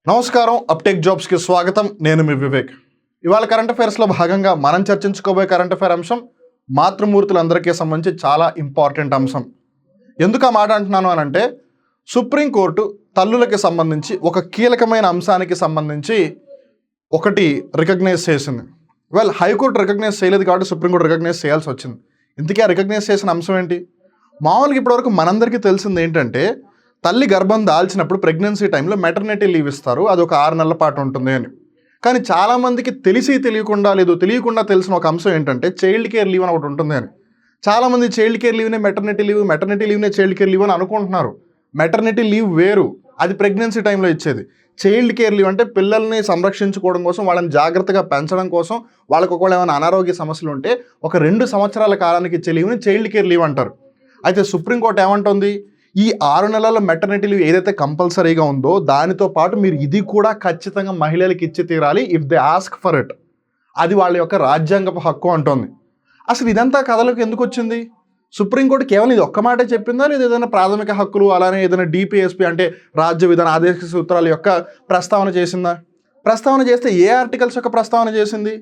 నమస్కారం, అప్టేక్ జాబ్స్కి స్వాగతం. నేను మీ వివేక్. ఇవాళ కరెంట్ అఫైర్స్లో భాగంగా మనం చర్చించుకోబోయే కరెంట్ అఫైర్ అంశం మాతృమూర్తులందరికీ సంబంధించి చాలా ఇంపార్టెంట్ అంశం. ఎందుకు ఆ మాట అంటున్నాను అని అంటే, సుప్రీంకోర్టు తల్లులకి సంబంధించి ఒక కీలకమైన అంశానికి సంబంధించి ఒకటి రికగ్నైజ్ చేసింది. హైకోర్టు రికగ్నైజ్ చేయలేదు కాబట్టి సుప్రీంకోర్టు రికగ్నైజ్ చేయాల్సి వచ్చింది. ఇందుకే ఆ రికగ్నైజ్ చేసిన అంశం ఏంటి? మామూలుగా ఇప్పటివరకు మనందరికీ తెలిసింది ఏంటంటే, తల్లి గర్భం దాల్చినప్పుడు ప్రెగ్నెన్సీ టైంలో మెటర్నిటీ లీవ్ ఇస్తారు, అది ఒక 6 నెలల పాటు ఉంటుంది అని. కానీ చాలామందికి తెలియకుండా తెలియకుండా తెలిసిన ఒక అంశం ఏంటంటే చైల్డ్ కేర్ లీవ్ అని ఒకటి ఉంటుంది అని. చాలామంది చైల్డ్ కేర్ లీవ్నే మెటర్నిటీ లీవ్నే చైల్డ్ కేర్ లీవ్ అని అనుకుంటున్నారు. మెటర్నిటీ లీవ్ వేరు, అది ప్రెగ్నెన్సీ టైంలో ఇచ్చేది. చైల్డ్ కేర్ లీవ్ అంటే పిల్లల్ని సంరక్షించుకోవడం కోసం, వాళ్ళని జాగ్రత్తగా పెంచడం కోసం, వాళ్ళకి ఒకవేళ ఏమైనా అనారోగ్య సమస్యలు ఉంటే ఒక 2 సంవత్సరాల కాలానికి ఇచ్చే లీవ్ని చైల్డ్ కేర్ లీవ్ అంటారు. అయితే సుప్రీంకోర్టు ఏమంటుంది, ఈ 6 నెలల మెటర్నిటీ లీవ్ ఏదైతే కంపల్సరీగా ఉందో దానితో పాటు మీరు ఇది కూడా ఖచ్చితంగా మహిళలకు ఇచ్చి తీరాలి, if they ask for it. అది వాళ్ళ యొక్క రాజ్యాంగపు హక్కు అంటోంది. అసలు ఇదంతా కథలకు ఎందుకు వచ్చింది? సుప్రీంకోర్టు కేవలం ఇది ఒక్క మాటే చెప్పిందా, లేదా ఏదైనా ప్రాథమిక హక్కులు అలానే ఏదైనా డిపిఎస్పి అంటే రాజ్య విధాన ఆదేశ సూత్రాల యొక్క ప్రస్తావన చేసిందా? ప్రస్తావన చేస్తే ఏ ఆర్టికల్స్ యొక్క ప్రస్తావన చేసింది?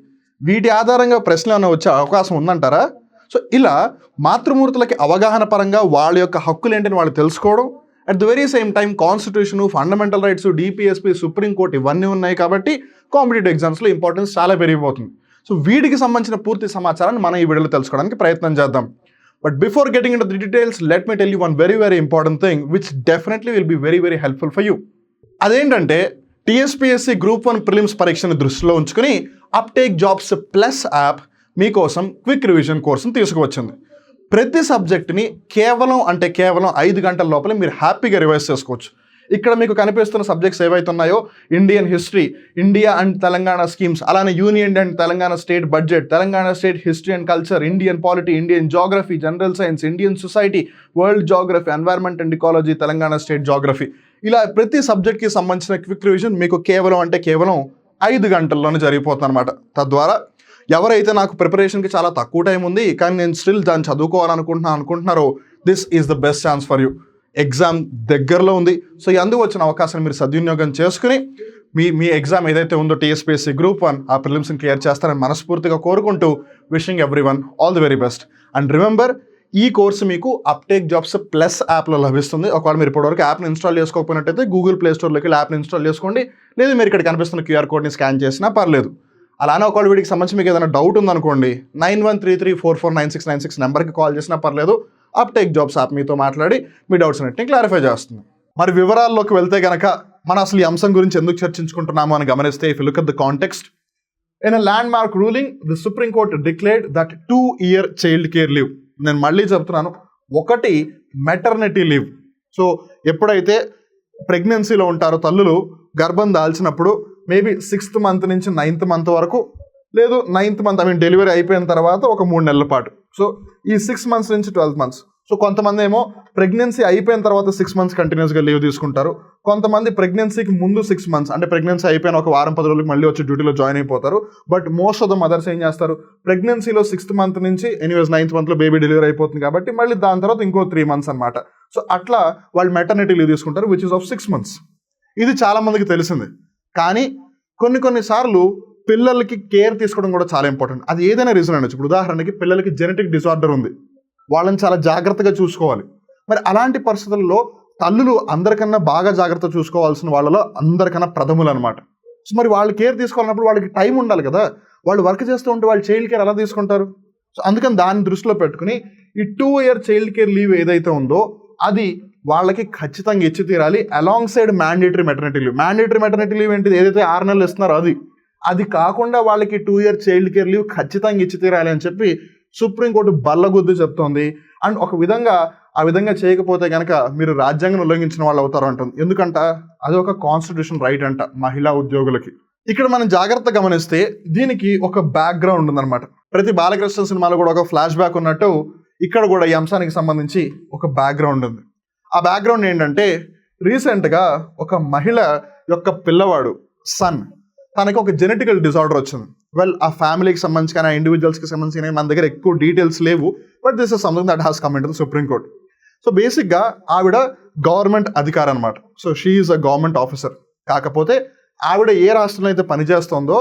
వీటి ఆధారంగా ప్రశ్నలు ఏమైనా వచ్చే అవకాశం ఉందంటారా? సో ఇలా మాతృమూర్తులకి అవగాహన పరంగా వాళ్ళ యొక్క హక్కులు ఏంటని వాళ్ళు తెలుసుకోవడం, at the very same time constitution, fundamental rights, DPSP, supreme court ఇవన్నీ ఉన్నాయి కాబట్టి కాంపిటేటివ్ ఎగ్జామ్స్లో ఇంపార్టెన్స్ చాలా పెరిగిపోతుంది. సో వీటికి సంబంధించిన పూర్తి సమాచారాన్ని మనం ఈ వీడియోలో తెలుసుకోవడానికి ప్రయత్నం చేద్దాం. But before getting in to the details, let me tell you one very important thing which definitely will be very helpful for you. అదేంటంటే టీఎస్పీఎస్సీ గ్రూప్ 1 ప్రిలిమ్స్ పరీక్షను దృష్టిలో ఉంచుకుని అప్టేక్ జాబ్స్ ప్లస్ యాప్ మీకోసం క్విక్ రివిజన్ కోర్సును తీసుకువచ్చింది. ప్రతి సబ్జెక్ట్ని కేవలం 5 గంటల లోపల మీరు హ్యాపీగా రివైజ్ చేసుకోవచ్చు. ఇక్కడ మీకు కనిపిస్తున్న సబ్జెక్ట్స్ ఏవైతే ఉన్నాయో, Indian history, India and Telangana schemes, అలానే union and Telangana state budget, Telangana state history and culture, Indian polity, Indian geography, general science, Indian society, world geography, environment and ecology, Telangana state geography, ఇలా ప్రతి సబ్జెక్ట్కి సంబంధించిన క్విక్ రివిజన్ మీకు కేవలం 5 గంటల్లోనే జరిగిపోతుంది అనమాట. తద్వారా ఎవరైతే నాకు ప్రిపరేషన్కి చాలా తక్కువ టైం ఉంది కానీ నేను స్టిల్ దాన్ని అనుకుంటున్నారో, this is the best chance for you. Exam దగ్గరలో ఉంది. సో అందుకు వచ్చిన అవకాశాన్ని మీరు సద్వినియోగం చేసుకుని మీ ఎగ్జామ్ ఏదైతే ఉందో టీఎస్పీఎస్సీ గ్రూప్ 1 ఆ ప్రిలిమ్స్ని క్లియర్ చేస్తారని మనస్ఫూర్తిగా కోరుకుంటూ wishing everyone all the very best. And remember, ఈ కోర్సు మీకు అప్టేక్ జాబ్స్ ప్లస్ యాప్లో లభిస్తుంది. ఒకవేళ మీరు ఇప్పటివరకు యాప్ని ఇన్స్టాల్ చేసుకోకపోయినట్టయితే గూగుల్ ప్లే స్టోర్లోకి యాప్ని ఇన్స్టాల్ చేసుకోండి, లేదు మీరు ఇక్కడ కనిపిస్తున్న క్యూఆర్ కోడ్ని స్కాన్ చేసినా పర్లేదు. అలానే ఒకవేళ వీడికి సంబంధించి మీకు ఏదైనా డౌట్ ఉందనుకోండి, 9133449696 నెంబర్కి కాల్ చేసినా పర్లేదు. అప్టేక్ జాబ్స్ యాప్ మీతో మాట్లాడి మీ డౌట్స్ అన్నింటినీ క్లారిఫై చేస్తుంది. మరి వివరాల్లోకి వెళ్తే కనుక మనం అసలు ఈ అంశం గురించి ఎందుకు చర్చించుకుంటున్నాము అని గమనిస్తే, if you look at the context, in a land mark ruling the supreme court declared that 2-year child care leave, నేను మళ్ళీ చెప్తున్నాను, ఒకటి మెటర్నిటీ లీవ్. సో ఎప్పుడైతే ప్రెగ్నెన్సీలో ఉంటారో తల్లులు, గర్భం దాల్చినప్పుడు మేబీ 6th మంత్ నుంచి 9th మంత్ వరకు, లేదు 9th మంత్ డెలివరీ అయిపోయిన తర్వాత ఒక 3 నెలల పాటు, సో ఈ 6 months నుంచి 12 months. సో కొంతమంది ఏమో ప్రెగ్నెన్సీ అయిపోయిన తర్వాత 6 months కంటిన్యూస్గా లీవ్ తీసుకుంటారు. కొంతమంది ప్రెగ్నెన్సీకి ముందు 6 months, అంటే ప్రెగ్నెన్సీ అయిపోయిన ఒక వారం 10 రోజులకు మళ్ళీ వచ్చి డ్యూటీలో జాయిన్ అయిపోతారు. But most of the mothers ఏం చేస్తారు, ప్రెగ్నెన్సీలో 6th month నుంచి ఎనీవేస్ 9th monthలో బేబీ డెలివరీ అయిపోతుంది కాబట్టి మళ్ళీ దాని తర్వాత ఇంకో 3 months అనమాట. సో అట్లా వాళ్ళు మెటర్నిటీ లీవ్ తీసుకుంటారు, విచ్ ఇస్ ఆఫ్ 6 months. ఇది చాలా మందికి తెలిసింది. కానీ కొన్నిసార్లు పిల్లలకి కేర్ తీసుకోవడం కూడా చాలా ఇంపార్టెంట్. అది ఏదైనా రీజన్ అనొచ్చు. ఇప్పుడు ఉదాహరణకి పిల్లలకి జెనెటిక్ డిసార్డర్ ఉంది, వాళ్ళని చాలా జాగ్రత్తగా చూసుకోవాలి. మరి అలాంటి పరిస్థితుల్లో తల్లులు అందరికన్నా బాగా జాగ్రత్త చూసుకోవాల్సిన వాళ్ళలో అందరికన్నా ప్రథములు అనమాట. సో మరి వాళ్ళు కేర్ తీసుకోవాలన్నప్పుడు వాళ్ళకి టైం ఉండాలి కదా, వాళ్ళు వర్క్ చేస్తూ ఉంటే వాళ్ళు చైల్డ్ కేర్ ఎలా తీసుకుంటారు? సో అందుకని దాన్ని దృష్టిలో పెట్టుకుని ఈ 2-year చైల్డ్ కేర్ లీవ్ ఏదైతే ఉందో అది వాళ్ళకి ఖచ్చితంగా ఇచ్చి తీరాలి, along side mandatory maternity leave. Mandatory maternity leave ఏంటిది, ఏదైతే 6 నెలలు ఇస్తున్నారో అది కాకుండా వాళ్ళకి 2-year చైల్డ్ కేర్ లీవ్ ఖచ్చితంగా ఇచ్చి తీరాలి అని చెప్పి సుప్రీంకోర్టు బల్లగుద్ది చెప్తోంది. అండ్ ఆ విధంగా చేయకపోతే కనుక మీరు రాజ్యాంగం ఉల్లంఘించిన వాళ్ళు అవుతారు అంటుంది. ఎందుకంట అది ఒక కాన్స్టిట్యూషన్ రైట్ అంట మహిళా ఉద్యోగులకి. ఇక్కడ మనం జాగ్రత్త గమనిస్తే దీనికి ఒక బ్యాక్గ్రౌండ్ ఉందన్నమాట. ప్రతి బాలకృష్ణ సినిమాలో కూడా ఒక ఫ్లాష్ బ్యాక్ ఉన్నట్టు ఇక్కడ కూడా ఈ అంశానికి సంబంధించి ఒక బ్యాక్గ్రౌండ్ ఉంది. ఆ బ్యాక్గ్రౌండ్ ఏంటంటే, రీసెంట్గా ఒక మహిళ యొక్క పిల్లవాడు సన్, తనకి ఒక జెనెటికల్ డిసార్డర్ వచ్చింది. ఆ ఫ్యామిలీకి సంబంధించి కానీ ఆ ఇండివిజువల్స్కి సంబంధించి మన దగ్గర ఎక్కువ డీటెయిల్స్ లేవు, but this is something that has come in to the Supreme court. So బేసిక్గా ఆవిడ గవర్నమెంట్ అధికారి అనమాట. So she is a government officer. కాకపోతే ఆవిడ ఏ రాష్ట్రంలో అయితే పనిచేస్తుందో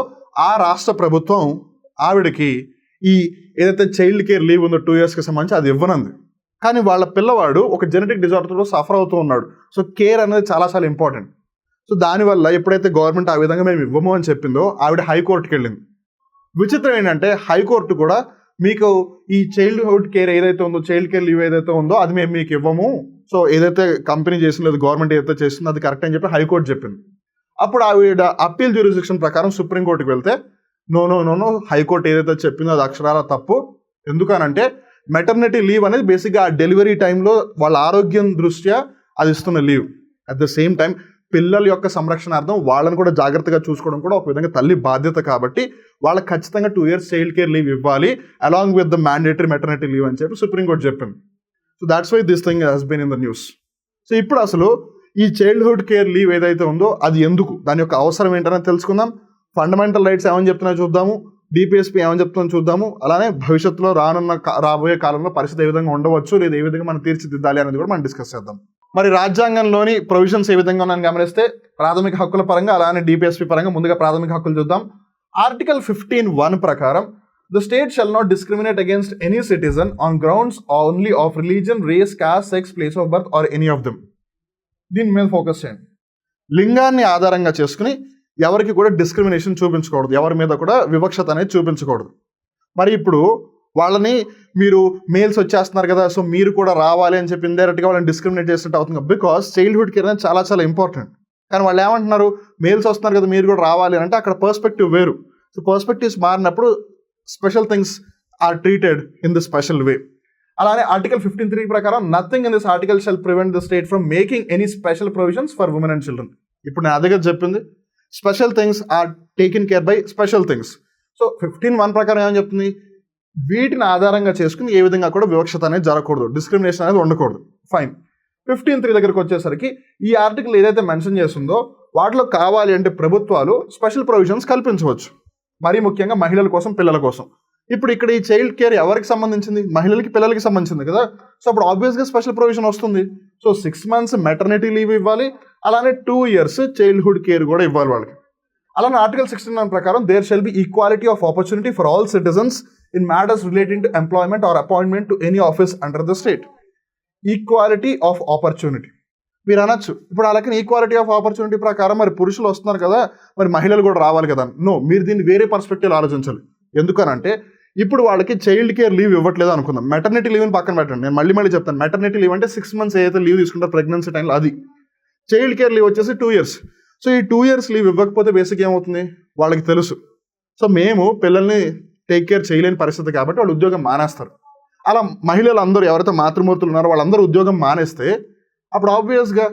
ఆ రాష్ట్ర ప్రభుత్వం ఆవిడకి ఈ ఏదైతే చైల్డ్ కేర్ లీవ్ ఉందో 2 yearsకి సంబంధించి అది ఇవ్వనుంది. కానీ వాళ్ళ పిల్లవాడు ఒక జెనెటిక్ డిజార్డర్తో సఫర్ అవుతూ ఉన్నాడు. సో కేర్ అనేది చాలా చాలా ఇంపార్టెంట్. సో దానివల్ల ఎప్పుడైతే గవర్నమెంట్ ఆ విధంగా మేము ఇవ్వము అని చెప్పిందో ఆవిడ హైకోర్టుకి వెళ్ళింది. విచిత్రం ఏంటంటే హైకోర్టు కూడా మీకు ఈ చైల్డ్హుడ్ కేర్ ఏదైతే ఉందో, చైల్డ్ కేర్ లీవ్ ఏదైతే ఉందో అది మేము మీకు ఇవ్వము, సో ఏదైతే కంపెనీ చేసిందో లేదు గవర్నమెంట్ ఏదైతే చేసిందో అది కరెక్ట్ అని చెప్పి హైకోర్టు చెప్పింది. అప్పుడు ఆవిడ అప్పీల్ జ్యూరిస్డిక్షన్ ప్రకారం సుప్రీంకోర్టుకి వెళ్తే నో హైకోర్టు ఏదైతే చెప్పిందో అది అక్షరాల తప్పు. ఎందుకనంటే మెటర్నిటీ లీవ్ అనేది బేసిక్గా ఆ డెలివరీ టైంలో వాళ్ళ ఆరోగ్యం దృష్ట్యా అది ఇస్తున్న leave. At the same time పిల్లల యొక్క సంరక్షణార్థం వాళ్ళని కూడా జాగ్రత్తగా చూసుకోవడం కూడా ఒక విధంగా తల్లి బాధ్యత. కాబట్టి వాళ్ళకి ఖచ్చితంగా 2 years చైల్డ్ కేర్ లీవ్ ఇవ్వాలి along with the mandatory maternity leave అని చెప్పి సుప్రీంకోర్టు చెప్పింది. So that's why this thing has been in the news. So ఇప్పుడు అసలు ఈ చైల్డ్హుడ్ కేర్ లీవ్ ఏదైతే ఉందో అది ఎందుకు, దాని యొక్క అవసరం ఏంటనేది తెలుసుకుందాం. ఫండమెంటల్ రైట్స్ ఏమని చెప్తున్నాయో చూద్దాము, డిపిఎస్పీ ఏమని చెప్తుందో చూద్దాము. అలానే భవిష్యత్తులో రాబోయే కాలంలో పరిస్థితి ఏ విధంగా ఉండవచ్చు లేదా ఏ విధంగా మనం తీర్చిదిద్దాలి అనేది కూడా మనం డిస్కస్ చేద్దాం. మరి రాజ్యాంగంలోని ప్రొవిజన్స్ ఏ విధంగా ఉన్నాయని గమనిస్తే ప్రాథమిక హక్కుల పరంగా అలానే డిపిఎస్పీ పరంగా ముందుగా ప్రాథమిక హక్కులు చూద్దాం. ఆర్టికల్ 15(1) ప్రకారం the state shall not discriminate against any citizen on grounds only of religion, race, caste, sex, place of birth or any of them. దీని మీద ఫోకస్ చేయండి. లింగాన్ని ఆధారంగా చేసుకుని ఎవరికి కూడా డిస్క్రిమినేషన్ చూపించకూడదు, ఎవరి మీద కూడా వివక్షత అనేది చూపించకూడదు. మరి ఇప్పుడు వాళ్ళని మీరు మేల్స్ వచ్చేస్తున్నారు కదా, సో మీరు కూడా రావాలి అని చెప్పి ఇండైరెక్ట్గా వాళ్ళని డిస్క్రిమినేట్ చేసినట్టు అవుతుంది. బికాస్ చైల్డ్హుడ్ కేర్ అనేది చాలా చాలా ఇంపార్టెంట్. కానీ వాళ్ళు ఏమంటున్నారు, మేల్స్ వస్తున్నారు కదా మీరు కూడా రావాలి అంటే అక్కడ పర్స్పెక్టివ్ వేరు. సో పర్స్పెక్టివ్స్ మారినప్పుడు special things are treated in the special way. అలానే ఆర్టికల్ 15(3) ప్రకారం nothing in this article shall prevent the state from making any special provisions for women and children. ఇప్పుడు నేను అదే చెప్పింది, special things are taken care by special things. So 15(1) ప్రకారం ఏమని చెప్తుంది, వీటిని ఆధారంగా చేసుకుని ఏ విధంగా కూడా వివక్షత అనేది జరగకూడదు, డిస్క్రిమినేషన్ అనేది ఉండకూడదు. ఫైన్. 15(3) దగ్గరికి వచ్చేసరికి ఈ ఆర్టికల్ ఏదైతే మెన్షన్ చేస్తుందో వాటిలో కావాలి అంటే ప్రభుత్వాలు స్పెషల్ ప్రొవిజన్స్ కల్పించవచ్చు, మరీ ముఖ్యంగా మహిళల కోసం, పిల్లల కోసం. ఇప్పుడు ఇక్కడ ఈ చైల్డ్ కేర్ ఎవరికి సంబంధించింది, మహిళలకి పిల్లలకి సంబంధించింది కదా. సో అప్పుడు ఆబ్వియస్గా స్పెషల్ ప్రొవిజన్ వస్తుంది. సో 6 months మెటర్నిటీ లీవ్ ఇవ్వాలి, అలానే 2 years చైల్డ్హుడ్ కేర్ కూడా ఇవ్వాలి వాళ్ళకి. అలానే ఆర్టికల్ 16(1) ప్రకారం there shall be equality of opportunity for all citizens in matters relating to employment or appointment to any office under the state. Equality of opportunity మీరు అనొచ్చు, ఇప్పుడు అలాగే ఈక్వాలిటీ ఆఫ్ ఆపర్చునిటీ ప్రకారం మరి పురుషులు వస్తున్నారు కదా, మరి మహిళలు కూడా రావాలి కదా. నో, మీరు దీన్ని వేరే పర్స్పెక్టివ్ ఆలోచించాలి. ఎందుకనంటే ఇప్పుడు వాళ్ళకి చైల్డ్ కేర్ లీవ్ ఇవ్వట్లేదు అనుకుందాం, మెటర్నిటీ లీవ్ని పక్కన పెట్టండి. నేను మళ్ళీ చెప్తాను, మెటర్నిటీ లీవ్ అంటే 6 months ఏదైతే లీవ్ తీసుకుంటారు ప్రెగ్నెన్సీ టైంలో అది. చైల్డ్ కేర్ లీవ్ వచ్చేసి 2 years. సో ఈ 2 years లీవ్ ఇవ్వకపోతే బేసిక్ ఏమవుతుంది, వాళ్ళకి తెలుసు సో మేము పిల్లల్ని టేక్ కేర్ చేయలేని పరిస్థితి కాబట్టి వాళ్ళు ఉద్యోగం మానేస్తారు. అలా మహిళలు అందరూ ఎవరైతే మాతృమూర్తులు ఉన్నారో వాళ్ళందరూ ఉద్యోగం మానేస్తే అప్పుడు ఆబ్వియస్గా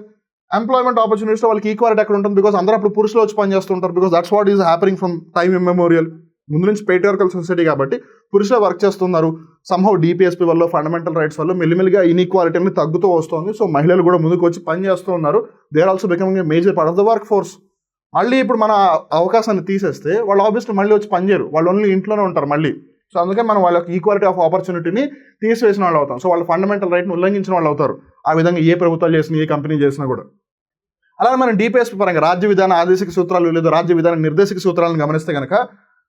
ఎంప్లాయ్మెంట్ ఆపర్చునిటీస్లో వాళ్ళకి ఈక్వాలిటీ ఎక్కడ ఉంటుంది, బికాస్ అందరూ అప్పుడు పురుషులు వచ్చి పనిచేస్తుంటారు. Because that's what is happening from time immemorial. ముందు నుంచి పేట్రియార్కల్ సొసైటీ కాబట్టి పురుషులు వర్క్ చేస్తున్నారు. సంహౌ డిపిఎస్పీ వల్ల, ఫండమెంటల్ రైట్స్ వల్ల మెల్లిమెల్లిగా ఇన్ఈక్వాలిటీ అనేది తగ్గుతూ వస్తుంది. సో మహిళలు కూడా ముందుకు వచ్చి పని చేస్తూ ఉన్నారు. They are also becoming a major part of the work force. మళ్ళీ ఇప్పుడు మన అవకాశాన్ని తీసేస్తే వాళ్ళు ఆబ్వియస్లీ మళ్ళీ వచ్చి పనిచేయరు, వాళ్ళు ఓన్లీ ఇంట్లోనే ఉంటారు మళ్ళీ. సో అందుకే మనం వాళ్ళకి ఈక్వాలిటీ ఆఫ్ ఆపర్చునిటీని తీసివేసిన వాళ్ళు అవుతాం. సో వాళ్ళు ఫండమెంటల్ రైట్ని ఉల్లంఘించిన వాళ్ళు అవుతారు, ఆ విధంగా ఏ ప్రభుత్వాలు చేసినా ఏ కంపెనీ చేసినా కూడా. అలాగే మనం డిపిఎస్పీ పరంగా రాజ్య విధాన ఆదేశిక సూత్రాలు లేదా రాజ్య విధాన నిర్దేశక సూత్రాలను గమనిస్తే కనుక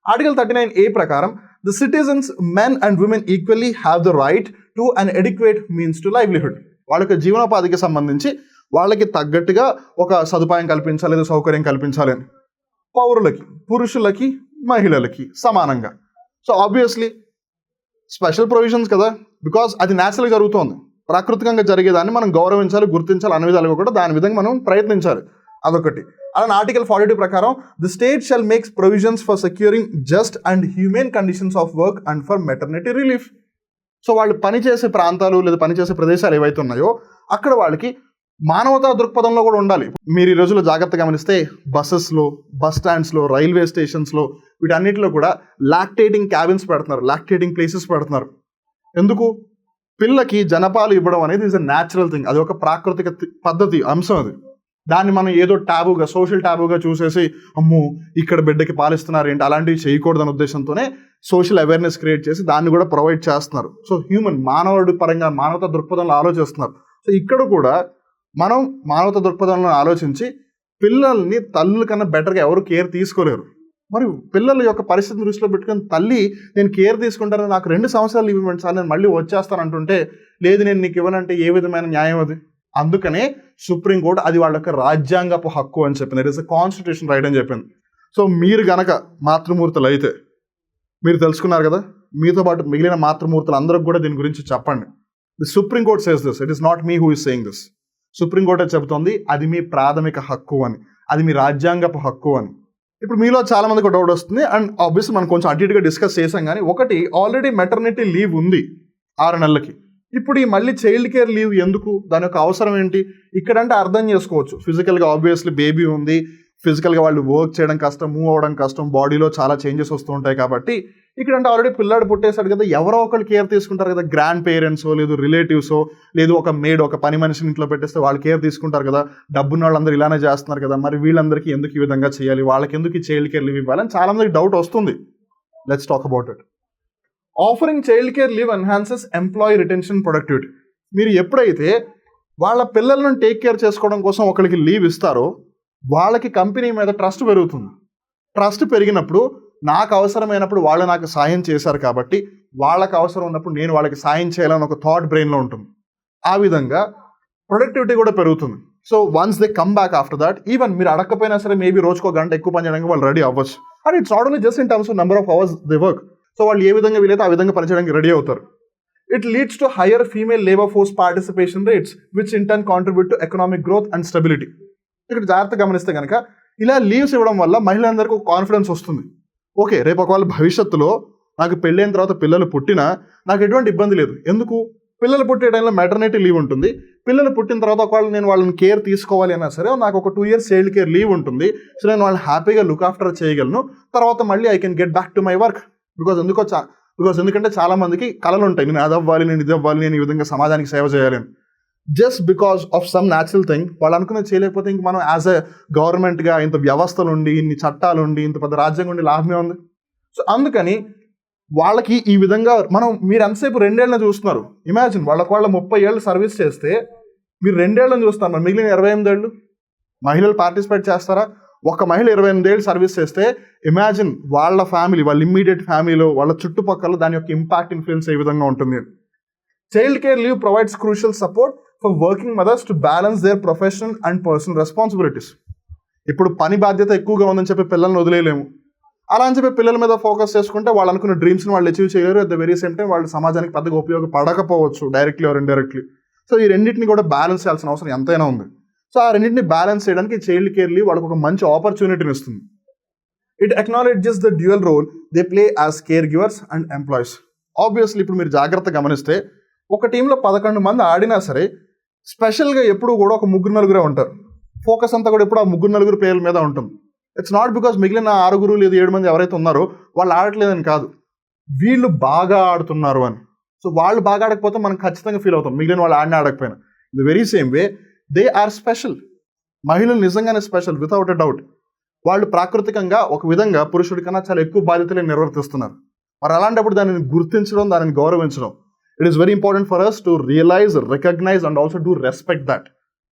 ఆర్టికల్ 39(a) ప్రకారం the citizens men and women equally have the right to an adequate means to livelihood. వాళ్ళకి జీవనోపాధికి సంబంధించి వాళ్ళకి తగ్గట్టుగా ఒక సదుపాయం కల్పించాలి లేదా సౌకర్యం కల్పించాలి అని పౌరులకి, పురుషులకి, మహిళలకి సమానంగా. సో ఆబ్వియస్లీ స్పెషల్ ప్రొవిజన్స్ కదా, బికాస్ అది న్యాచురల్గా జరుగుతోంది, ప్రాకృతికంగా జరిగేదాన్ని మనం గౌరవించాలి, గుర్తించాలి, అన్ని విధాలుగా కూడా దాని విధంగా మనం ప్రయత్నించాలి. అదొకటి. అలానే ఆర్టికల్ 42 ప్రకారం the state shall makes provisions for securing just and human conditions of work and for maternity relief. So వాళ్ళు పనిచేసే ప్రాంతాలు లేదా పనిచేసే ప్రదేశాలు ఏవైతే ఉన్నాయో అక్కడ వాళ్ళకి మానవతా దృక్పథంలో కూడా ఉండాలి. మీరు ఈ రోజుల్లో జాగ్రత్తగా గమనిస్తే బస్సెస్లో, బస్ స్టాండ్స్లో, రైల్వే స్టేషన్స్లో వీటన్నిటిలో కూడా లాక్టేటింగ్ క్యాబిన్స్ పెడుతున్నారు, లాక్టేటింగ్ ప్లేసెస్ పెడుతున్నారు. ఎందుకు? పిల్లకి జనపాలు ఇవ్వడం అనేది ఈజ్ అ న్యాచురల్ థింగ్, అది ఒక ప్రాకృతిక పద్ధతి, అంశం అది. దాన్ని మనం ఏదో ట్యాబుగా, సోషల్ ట్యాబుగా చూసేసి అమ్మో ఇక్కడ బిడ్డకి పాలిస్తున్నారు ఏంటి అలాంటివి చేయకూడదనే ఉద్దేశంతోనే సోషల్ అవేర్నెస్ క్రియేట్ చేసి దాన్ని కూడా ప్రొవైడ్ చేస్తున్నారు. సో హ్యూమన్, మానవుడి పరంగా మానవతా దృక్పథంలో ఆలోచిస్తున్నారు. సో ఇక్కడ కూడా మనం మానవతా దృక్పథంలో ఆలోచించి పిల్లల్ని తల్లుల కన్నా బెటర్గా ఎవరు కేర్ తీసుకోలేరు. మరి పిల్లల యొక్క పరిస్థితిని దృష్టిలో పెట్టుకుని తల్లి నేను కేర్ తీసుకుంటాను, నాకు 2 సంవత్సరాలు లీవ్ ఇవ్వండి సార్, నేను మళ్ళీ వచ్చేస్తాను అంటుంటే, లేదు నేను నీకు ఇవ్వనంటే ఏ విధమైన న్యాయం అది? అందుకనే సుప్రీంకోర్టు అది వాళ్ళ యొక్క రాజ్యాంగపు హక్కు అని చెప్పింది. It is a constitution right అని చెప్పింది. సో మీరు గనక మాతృమూర్తులు అయితే మీరు తెలుసుకున్నారు కదా, మీతో పాటు మిగిలిన మాతృమూర్తులు అందరికి కూడా దీని గురించి చెప్పండి. The supreme court says this, it is not me who is saying this. Supreme కోర్టే చెబుతోంది అది మీ ప్రాథమిక హక్కు అని, అది మీ రాజ్యాంగపు హక్కు అని. ఇప్పుడు మీలో చాలా మందికి డౌట్ వస్తుంది, అండ్ ఆబ్వియస్లీ మనం కొంచెం అటు ఇటుగా డిస్కస్ చేసాం. కానీ ఒకటి, ఆల్రెడీ మెటర్నిటీ లీవ్ ఉంది 6 నెలలకి. ఇప్పుడు ఈ మళ్ళీ చైల్డ్ కేర్ లీవ్ ఎందుకు, దాని యొక్క అవసరం ఏంటి? ఇక్కడంటే అర్థం చేసుకోవచ్చు, ఫిజికల్గా ఆబ్వియస్లీ బేబీ ఉంది, ఫిజికల్గా వాళ్ళు వర్క్ చేయడం కష్టం, మూవ్ అవ్వడం కష్టం, బాడీలో చాలా చేంజెస్ వస్తూ ఉంటాయి. కాబట్టి ఇక్కడంటే ఆల్రెడీ పిల్లాడు పుట్టేశాడు కదా, ఎవరో ఒకళ్ళు కేర్ తీసుకుంటారు కదా, గ్రాండ్ పేరెంట్సో లేదు రిలేటివ్సో లేదు ఒక మేడ్ ఒక పని మనిషిని ఇంట్లో పెట్టేస్తే వాళ్ళు కేర్ తీసుకుంటారు కదా, డబ్బున్న వాళ్ళందరూ ఇలానే చేస్తున్నారు కదా, మరి వీళ్ళందరికీ ఎందుకు ఈ విధంగా చేయాలి, వాళ్ళకి ఎందుకు ఈ చైల్డ్ కేర్ లీవ్ ఇవ్వాలని చాలా మందికి డౌట్ వస్తుంది. Let's talk about it. Offering child care leave enhances employee retention productivity. మీరు ఎప్పుడైతే వాళ్ళ పిల్లలను టేక్ కేర్ చేసుకోవడం కోసం ఒకరికి లీవ్ ఇస్తారో వాళ్ళకి కంపెనీ మీద ట్రస్ట్ పెరుగుతుంది. ట్రస్ట్ పెరిగినప్పుడు నాకు అవసరమైనప్పుడు వాళ్ళు నాకు సాయం చేశారు కాబట్టి వాళ్ళకి అవసరం ఉన్నప్పుడు నేను వాళ్ళకి సాయం చేయాలని ఒక థాట్ బ్రెయిన్లో ఉంటుంది. ఆ విధంగా ప్రొడక్టివిటీ కూడా పెరుగుతుంది. So once they come back after that, even మీరు అడగకపోయినా సరే మేబీ రోజుకో గంట ఎక్కువ పని చేయడానికి వాళ్ళు రెడీ అవ్వచ్చు. And it's not only just in terms of number of hours they work. So వాళ్ళు ఏ విధంగా వీలైతే ఆ విధంగా పనిచేయడానికి రెడీ అవుతారు. It leads to higher female labour force participation rates which in turn contribute to economic growth and stability. ఇక్కడ జాగ్రత్తగా గమనిస్తే కనుక ఇలా లీవ్స్ ఇవ్వడం వల్ల మహిళలందరికీ ఒక కాన్ఫిడెన్స్ వస్తుంది. ఓకే, రేపు ఒకవేళ భవిష్యత్తులో నాకు పెళ్ళైన తర్వాత పిల్లలు పుట్టినా నాకు ఎటువంటి ఇబ్బంది లేదు. ఎందుకు? పిల్లలు పుట్టే టైంలో మెటర్నిటీ లీవ్ ఉంటుంది. పిల్లలు పుట్టిన తర్వాత ఒకవేళ నేను వాళ్ళని కేర్ తీసుకోవాలి అన్నా సరే నాకు ఒక 2 years చైల్డ్ కేర్ లీవ్ ఉంటుంది. సో నేను వాళ్ళని హ్యాపీగా లుక్ ఆఫ్టర్ చేయగలను. తర్వాత మళ్ళీ I can get back to my work. ఎందుకంటే చాలా మందికి కళలు ఉంటాయి, నేను అది అవ్వాలి, నేను ఇది అవ్వాలి, నేను ఈ విధంగా సమాజానికి సేవ చేయాలి అని. Just because of some natural thing వాళ్ళు అనుకున్నది చేయలేకపోతే ఇంక మనం యాజ్ ఎ గవర్నమెంట్గా ఇంత వ్యవస్థలు ఉండి, ఇన్ని చట్టాలు ఉండి, ఇంత పెద్ద రాజ్యాంగం ఉండి లాభమే ఉంది. సో అందుకని వాళ్ళకి ఈ విధంగా మీరు ఎంతసేపు 2 ఏళ్ళని చూస్తున్నారు. ఇమాజిన్ వాళ్ళ 30 ఏళ్ళు సర్వీస్ చేస్తే మీరు 2 ఏళ్ళని చూస్తారు, మరి మిగిలిన 28 ఏళ్ళు మహిళలు పార్టిసిపేట్ చేస్తారా? ఒక మహిళ 28 ఏళ్ళు సర్వీస్ చేస్తే ఇమాజిన్ వాళ్ళ ఫ్యామిలీ, వాళ్ళ ఇమ్మీడియట్ ఫ్యామిలీలో, వాళ్ళ చుట్టుపక్కల దాని యొక్క ఇంపాక్ట్, ఇన్ఫ్లుయెన్స్ ఏ విధంగా ఉంటుంది. Child care leave provides crucial support for working mothers to balance their professional and personal responsibilities. ఇప్పుడు పని బాధ్యత ఎక్కువగా ఉందని చెప్పి పిల్లల్ని వదిలేయలేము. అలా అని చెప్పి పిల్లల మీద ఫోకస్ చేసుకుంటే వాళ్ళు అనుకున్న డ్రీమ్స్ని వాళ్ళు అచీవ్ చేయలేరు. At the very same time వాళ్ళు సమాజానికి పెద్దగా ఉపయోగపడకపోవచ్చు, డైరెక్ట్లీ ఆర్ ఇండైరెక్ట్లీ. సో ఈ రెండింటిని కూడా బ్యాలెన్స్ చేయాల్సిన అవసరం ఎంతైనా ఉంది. సో ఆ రెండింటిని బ్యాలెన్స్ చేయడానికి చైల్డ్ కేర్ లీవ్ వాళ్ళకి ఒక మంచి ఆపర్చునిటీని ఇస్తుంది. It acknowledges the dual role they play as care givers and employees. Obviously ఇప్పుడు మీరు జాగ్రత్తగా గమనిస్తే ఒక టీంలో 11 మంది ఆడినా సరే స్పెషల్గా ఎప్పుడు కూడా ఒక 3-4 ఉంటారు. ఫోకస్ అంతా కూడా ఎప్పుడు ఆ 3-4 ప్లేయర్ల మీద ఉంటుంది. ఇట్స్ నాట్ బికాస్ మిగిలిన 6 లేదా 7 మంది ఎవరైతే ఉన్నారో వాళ్ళు ఆడట్లేదని కాదు, వీళ్ళు బాగా ఆడుతున్నారు అని. సో వాళ్ళు బాగా ఆడకపోతే మనం ఖచ్చితంగా ఫీల్ అవుతాం, మిగిలిన వాళ్ళు ఆడకపోయినా. The very same way they are special. మహిళలు నిజంగానే స్పెషల్ వితౌట్ ఎ డౌట్. వాళ్ళు ప్రాకృతికంగా ఒక విధంగా పురుషుడి కన్నా చాలా ఎక్కువ బాధ్యతలు నిర్వర్తిస్తున్నారు. మరి అలాంటప్పుడు దానిని గుర్తించడం, దానిని గౌరవించడం, it is very important for us to realise, recognise and also to respect that.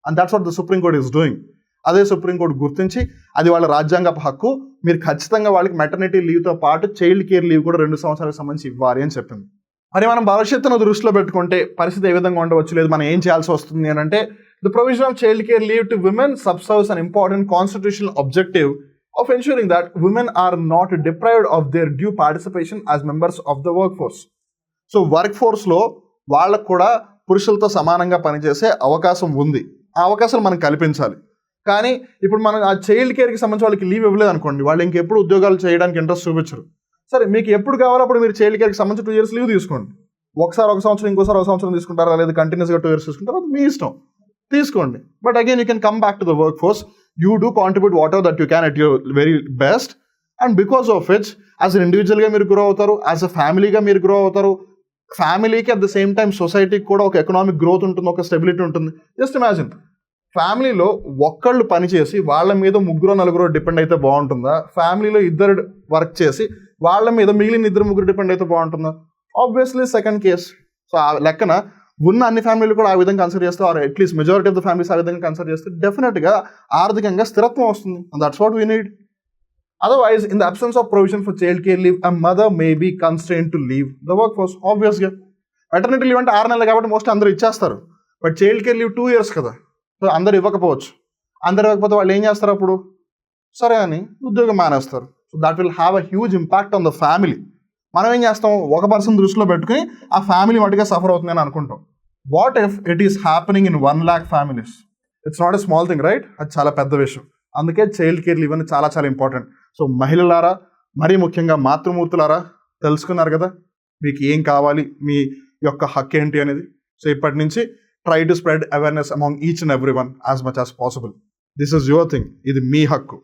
And that's what the Supreme Court is doing. అదే సుప్రీంకోర్టు గుర్తించి అది వాళ్ళ రాజ్యాంగపు హక్కు, మీరు ఖచ్చితంగా వాళ్ళకి మెటర్నిటీ లీవ్తో పాటు చైల్డ్ కేర్ లీవ్ కూడా 2 సంవత్సరాలకు సంబంధించి ఇవ్వాలి అని చెప్పింది. మరి మనం భవిష్యత్తును దృష్టిలో పెట్టుకుంటే పరిస్థితి ఏ విధంగా ఉండవచ్చు, లేదు మనం ఏం చేయాల్సి వస్తుంది అని అంటే, the provision of child care leave to women subserves an important constitutional objective of ensuring that women are not deprived of their due participation as members of the work force. So work ఫోర్స్లో వాళ్ళకు కూడా పురుషులతో సమానంగా పనిచేసే అవకాశం ఉంది. ఆ అవకాశాలు మనం కల్పించాలి. కానీ ఇప్పుడు మనం ఆ చైల్డ్ కేర్కి సంబంధించి వాళ్ళకి లీవ్ ఇవ్వలేదు అనుకోండి, వాళ్ళు ఇంకెప్పుడు ఉద్యోగాలు చేయడానికి ఇంట్రెస్ట్ చూపించరు. సరే, మీకు ఎప్పుడు కావాలో అప్పుడు మీరు చైల్డ్ కేర్కి సంబంధించి 2 years లీవ్ తీసుకోండి. ఒకసారి 1 సంవత్సరం, ఇంకోసారి 1 సంవత్సరం తీసుకుంటారా, లేదా కంటిన్యూస్గా 2 years తీసుకుంటారా, అది మీ ఇష్టం, తీసుకోండి. But again you can come back to the work force. You do contribute what ever that you can at your very best. And because of which as an ఇండివిజువల్గా మీరు గ్రో అవుతారు, యాజ్ అ ఫ్యామిలీగా మీరు grow అవుతారు. ఫ్యామిలీకి at the same time సొసైటీకి కూడా ఒక economic growth ఉంటుంది, ఒక స్టెబిలిటీ ఉంటుంది. జస్ట్ ఇమాజిన్, ఫ్యామిలీలో ఒక్కళ్ళు పనిచేసి వాళ్ళ మీద 3-4 డిపెండ్ అయితే బాగుంటుందా? ఫ్యామిలీలో 2 వర్క్ చేసి వాళ్ళ మీద మిగిలిన 2-3 డిపెండ్ అయితే బాగుంటుందా? Obviously second case. సో ఆ లెక్కన ఉన్న అన్ని ఫ్యామిలీలు కూడా ఆ విధంగా కన్సిడర్ చేస్తే are at least majority of the families ఆ విధంగా కన్సిడర్ చేస్తే డెఫినెట్గా ఆర్థికంగా స్థిరత్వం వస్తుంది. That's what we need. Otherwise in the absence of provision for child care leave a mother may be constrain to leave the work force. ఆబ్వియస్గా maternity leave అంటే 6 నెలలు కాబట్టి మోస్ట్లీ అందరూ ఇచ్చేస్తారు. But child care leave 2 years కదా, so అందరు ఇవ్వకపోవచ్చు. అందరు ఇవ్వకపోతే వాళ్ళు ఏం చేస్తారు అప్పుడు? సరే అని ఉద్యోగం మానేస్తారు. So that will have a huge impact on the family. మనం ఏం చేస్తాం, ఒక పర్సన్ దృష్టిలో పెట్టుకుని ఆ ఫ్యామిలీ మటుగా సఫర్ అవుతుందని అనుకుంటాం. What if it is happening in 1 lakh families? It's not a small thing, right? అది చాలా పెద్ద విషయం. అందుకే చైల్డ్ కేర్ లీవ్ అనేది చాలా చాలా ఇంపార్టెంట్. సో మహిళలారా, మరీ ముఖ్యంగా మాతృమూర్తులారా, తెలుసుకున్నారు కదా మీకు ఏం కావాలి, మీ యొక్క హక్కు ఏంటి అనేది. సో ఇప్పటి నుంచి try to spread awareness among each and every one as much as possible. This is your thing. ఇది మీ హక్కు.